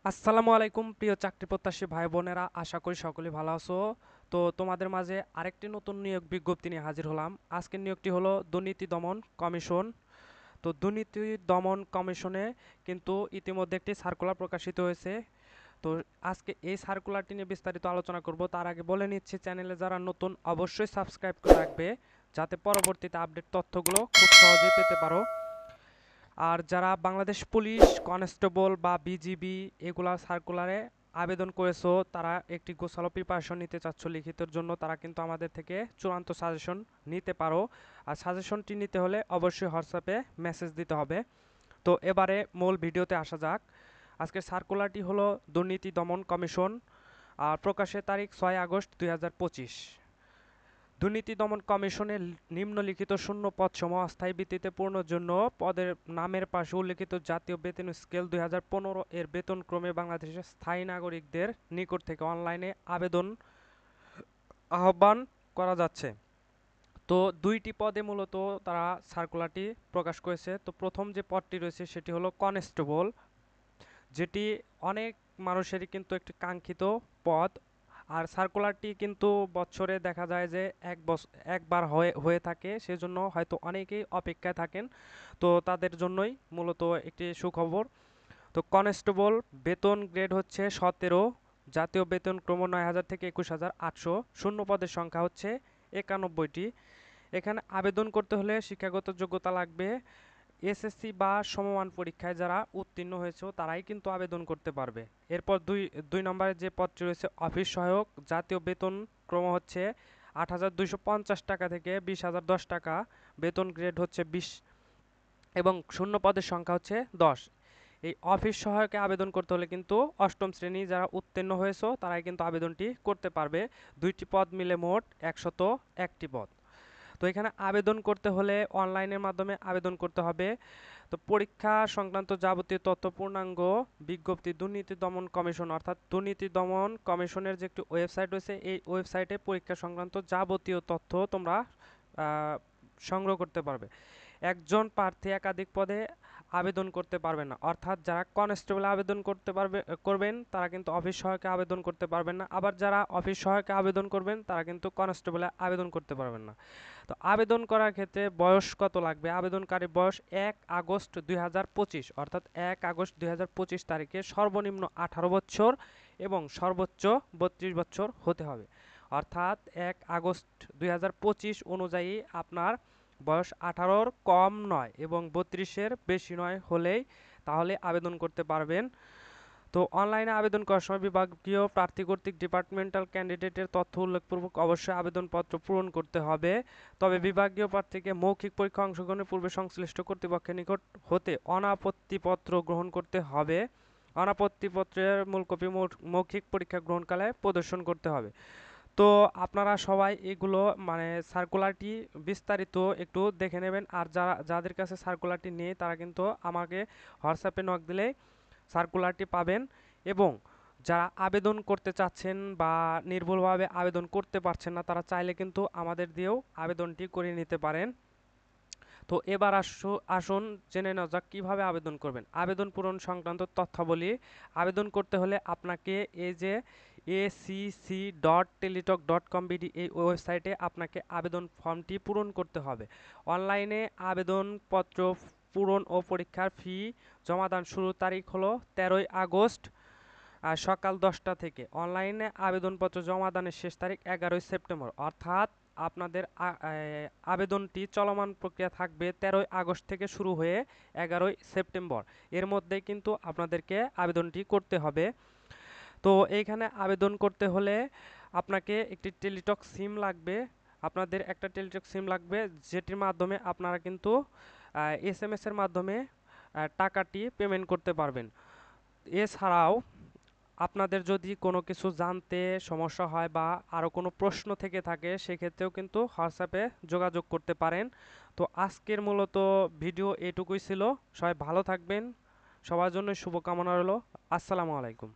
আসসালামু আলাইকুম প্রিয় চাকরি প্রত্যাশী ভাই বোনেরা, আশা করি সকলেই ভালো আছো। তো তোমাদের মাঝে আরেকটি নতুন নিয়োগ বিজ্ঞপ্তি নিয়ে হাজির হলাম। আজকের নিয়োগটি হলো দুর্নীতি দমন কমিশন। তো দুর্নীতি দমন কমিশনে কিন্তু ইতিমধ্যে একটি সার্কুলার প্রকাশিত হয়েছে। তো আজকে এই সার্কুলারটি নিয়ে বিস্তারিত আলোচনা করব। তার আগে বলে নিচ্ছি, চ্যানেলে যারা নতুন অবশ্যই সাবস্ক্রাইব করে রাখবে, যাতে পরবর্তীতে আপডেট তথ্যগুলো খুব সহজেই পেতে পারো। আর যারা বাংলাদেশ পুলিশ কনস্টেবল বা বিজিবি এগুলা সার্কুলারে আবেদন করেছো, তারা একটি গোছালো প্রিপারেশন নিতে চাচ্ছ লিখিতের জন্য, তারা কিন্তু আমাদের থেকে চূড়ান্ত সাজেশন নিতে পারো। আর সাজেশনটি নিতে হলে অবশ্যই হোয়াটসঅ্যাপে মেসেজ দিতে হবে। তো এবারে মূল ভিডিওতে আসা যাক। আজকের সার্কুলারটি হলো দুর্নীতি দমন কমিশন, আর প্রকাশের তারিখ 6 আগস্ট 2025। দুর্নীতি দমন কমিশনের নিম্নলিখিত শূন্য পদসমূহ অস্থায়ী ভিত্তিতে পূরণের জন্য পদের নামের পাশে উল্লেখিত জাতীয় বেতন স্কেল 2015 এর বেতনক্রমে বাংলাদেশের স্থায়ী নাগরিকদের নিকট থেকে অনলাইনে আবেদন আহ্বান করা যাচ্ছে। তো দুইটি পদে মূলত তারা সার্কুলারটি প্রকাশ করেছে। তো প্রথম যে পদটি রয়েছে সেটি হলো কনস্টেবল, যেটি অনেক মানুষেরই কিন্তু একটি কাঙ্ক্ষিত পদ। আর সার্কুলারটি কিন্তু বছরে দেখা যায় যে একবার হয়ে হয়ে থাকে, সেজন্য হয়তো অনেকেই অপেক্ষায় থাকেন। তো তাদের জন্যই মূলত একটি সুখবর। তো কনস্টেবল বেতন গ্রেড হচ্ছে 17, জাতীয় বেতন ক্রম 9,000 থেকে 21,800, শূন্য পদের সংখ্যা হচ্ছে 91টি। এখানে আবেদন করতে হলে শিক্ষাগত যোগ্যতা লাগবে। এসএসসি বা সমমান পরীক্ষায় যারা উত্তীর্ণ হয়েছে তারাই কিন্তু আবেদন করতে পারবে। এরপর দুই নম্বরের যে পদটি রয়েছে অফিস সহায়ক, জাতীয় বেতন ক্রম হচ্ছে 8,250 টাকা থেকে 20,010 টাকা, বেতন গ্রেড হচ্ছে 20 এবং শূন্য পদের সংখ্যা হচ্ছে 10। এই অফিস সহায়কে আবেদন করতে হলে কিন্তু অষ্টম শ্রেণী যারা উত্তীর্ণ হয়েছে তারাই কিন্তু আবেদনটি করতে পারবে। দুইটি পদ মিলে মোট 101টি পদ। তো এখানে আবেদন করতে হলে অনলাইনের মাধ্যমে আবেদন করতে হবে। তো পরীক্ষা সংক্রান্ত যাবতীয় তথ্য পূর্ণাঙ্গ বিজ্ঞপ্তি দুর্নীতি দমন কমিশন অর্থাৎ দুর্নীতি দমন কমিশনের যে একটি ওয়েবসাইট রয়েছে, এই ওয়েবসাইটে পরীক্ষা সংক্রান্ত যাবতীয় তথ্য তোমরা সংগ্রহ করতে পারবে। একজন প্রার্থী একাধিক পদে আবেদন করতে পারবে না, অর্থাৎ যারা কনস্টেবলে আবেদন করবেন তারা কিন্তু অফিস সহায়কে আবেদন করতে পারবেন না, আবার যারা অফিস সহায়কে আবেদন করবেন তারা কিন্তু কনস্টেবলে আবেদন করতে পারবেন না। তো আবেদন করার ক্ষেত্রে বয়স কত লাগবে? আবেদনকারী বয়স 1 আগস্ট 2025 অর্থাৎ 1 আগস্ট 2025 তারিখে সর্বনিম্ন 18 বছর এবং সর্বোচ্চ 32 বছর হতে হবে। অর্থাৎ 1 আগস্ট 2025 অনুযায়ী আপনার বয়স 18-র কম নয় এবং 32-এর বেশি নয় হলেই তাহলে আবেদন করতে পারবেন। তো অনলাইনে আবেদন করার সময় বিভাগীয় প্রার্থী কর্তৃক ডিপার্টমেন্টাল ক্যান্ডিডেটের তথ্য উল্লেখপূর্বক অবশ্যই আবেদনপত্র পূরণ করতে হবে। তবে বিভাগীয় প্রার্থীকে মৌখিক পরীক্ষা অংশগ্রহণের পূর্বে সংশ্লিষ্ট কর্তৃপক্ষের নিকট হতে অনাপত্তিপত্র গ্রহণ করতে হবে। অনাপত্তিপত্রের মূল কপি মৌখিক পরীক্ষা গ্রহণকালে প্রদর্শন করতে হবে। তো আপনারা সবাই এগুলো মানে সার্কুলারটি বিস্তারিত একটু দেখে নেবেন। আর যাদের কাছে সার্কুলারটি নেই তারা কিন্তু আমাকে হোয়াটসঅ্যাপে নক দিলে সার্কুলারটি পাবেন। এবং যারা আবেদন করতে চাচ্ছেন বা নির্ভুলভাবে আবেদন করতে পারছেন না, তারা চাইলে কিন্তু আমাদের দিয়েও আবেদনটি করে নিতে পারেন। তো এবার আসুন জেনে নেওয়া যাক কীভাবে আবেদন করবেন। আবেদন পূরণ সংক্রান্ত তথ্যাবলী। আবেদন করতে হলে আপনাকে এই যে acc.teletalk.com.bd এই ওয়েবসাইটে আপনাকে আবেদন ফর্মটি পূরণ করতে হবে। অনলাইনে আবেদনপত্র পূরণ ও পরীক্ষার ফি জমাদান শুরুর তারিখ হলো 13 আগস্ট সকাল 10টা থেকে। অনলাইনে আবেদনপত্র জমাদানের শেষ তারিখ 11 সেপ্টেম্বর, অর্থাৎ আপনাদের আবেদনটি চলমান প্রক্রিয়া থাকবে 13 আগস্ট থেকে শুরু হয়ে 11 সেপ্টেম্বর। এর মধ্যে কিন্তু আপনাদেরকে আবেদনটি করতে হবে। তো এইখানে আবেদন করতে হলে আপনাকে একটি টেলিটক সিম লাগবে। আপনাদের একটা টেলিটক সিম লাগবে, যেটির মাধ্যমে আপনারা কিন্তু এসএমএস এর মাধ্যমে টাকাটি পেমেন্ট করতে পারবেন। এছাড়াও আপনাদের যদি কোনো কিছু জানতে সমস্যা হয় বা আরও কোনো প্রশ্ন থেকে থাকে, সেক্ষেত্রেও কিন্তু হোয়াটসঅ্যাপে যোগাযোগ করতে পারেন। তো আজকের মূলত ভিডিও এটুকুই ছিল। সবাই ভালো থাকবেন, সবার জন্য শুভকামনা রইল। আসসালামু আলাইকুম।